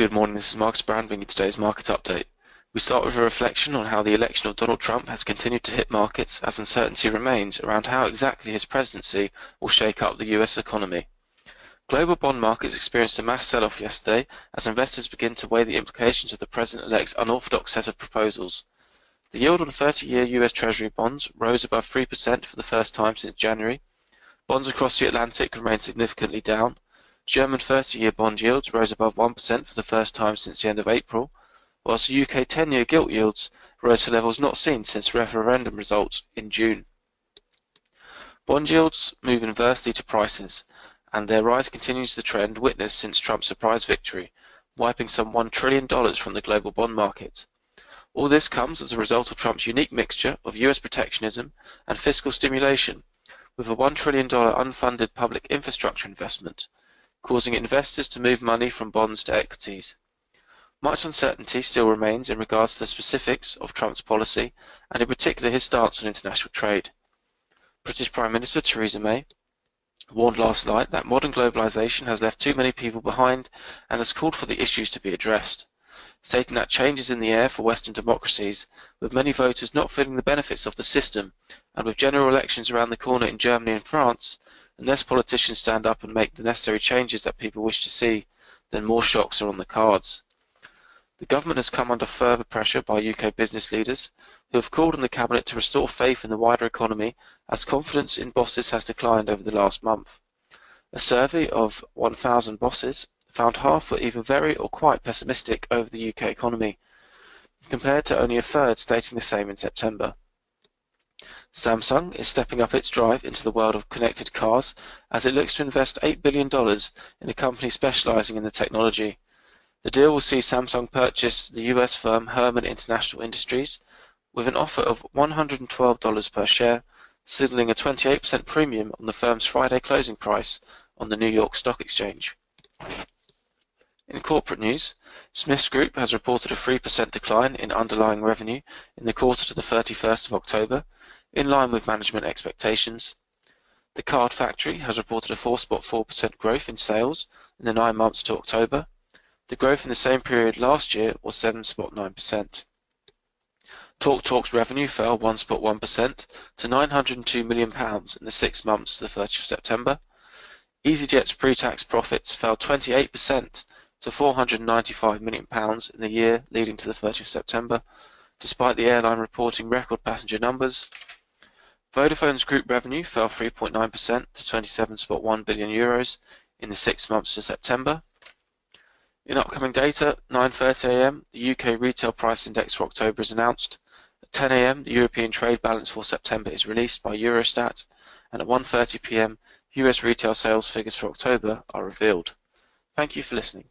Good morning, this is Marcus Brown bringing you today's market update. We start with a reflection on how the election of Donald Trump has continued to hit markets as uncertainty remains around how exactly his presidency will shake up the US economy. Global bond markets experienced a mass sell-off yesterday as investors begin to weigh the implications of the president-elect's unorthodox set of proposals. The yield on 30-year US Treasury bonds rose above 3% for the first time since January. Bonds across the Atlantic remained significantly down. German 30-year bond yields rose above 1% for the first time since the end of April, whilst the UK 10-year gilt yields rose to levels not seen since referendum results in June. Bond yields move inversely to prices, and their rise continues the trend witnessed since Trump's surprise victory, wiping some $1 trillion from the global bond market. All this comes as a result of Trump's unique mixture of US protectionism and fiscal stimulation, with a $1 trillion unfunded public infrastructure investment, causing investors to move money from bonds to equities. Much uncertainty still remains in regards to the specifics of Trump's policy, and in particular his stance on international trade. British Prime Minister Theresa May warned last night that modern globalisation has left too many people behind and has called for the issues to be addressed, stating that change is in the air for Western democracies, with many voters not feeling the benefits of the system, and with general elections around the corner in Germany and France, unless politicians stand up and make the necessary changes that people wish to see, then more shocks are on the cards. The government has come under further pressure by UK business leaders, who have called on the Cabinet to restore faith in the wider economy as confidence in bosses has declined over the last month. A survey of 1,000 bosses found half were either very or quite pessimistic over the UK economy, compared to only a third stating the same in September. Samsung is stepping up its drive into the world of connected cars as it looks to invest $8 billion in a company specializing in the technology. The deal will see Samsung purchase the US firm Harman International Industries with an offer of $112 per share, signaling a 28% premium on the firm's Friday closing price on the New York Stock Exchange. In corporate news, Smiths Group has reported a 3% decline in underlying revenue in the quarter to the 31st of October, in line with management expectations. The Card Factory has reported a 4.4% growth in sales in the 9 months to October. The growth in the same period last year was 7.9%. TalkTalk's revenue fell 1.1% to £902 million in the 6 months to the 30th of September. easyJet's pre-tax profits fell 28% to £495 million in the year leading to the 30th of September, despite the airline reporting record passenger numbers. Vodafone's group revenue fell 3.9% to €27.1 billion in the 6 months to September. In upcoming data, 9:30 a.m. the UK Retail Price Index for October is announced. At 10 a.m. the European trade balance for September is released by Eurostat, and at 1:30 p.m. US retail sales figures for October are revealed. Thank you for listening.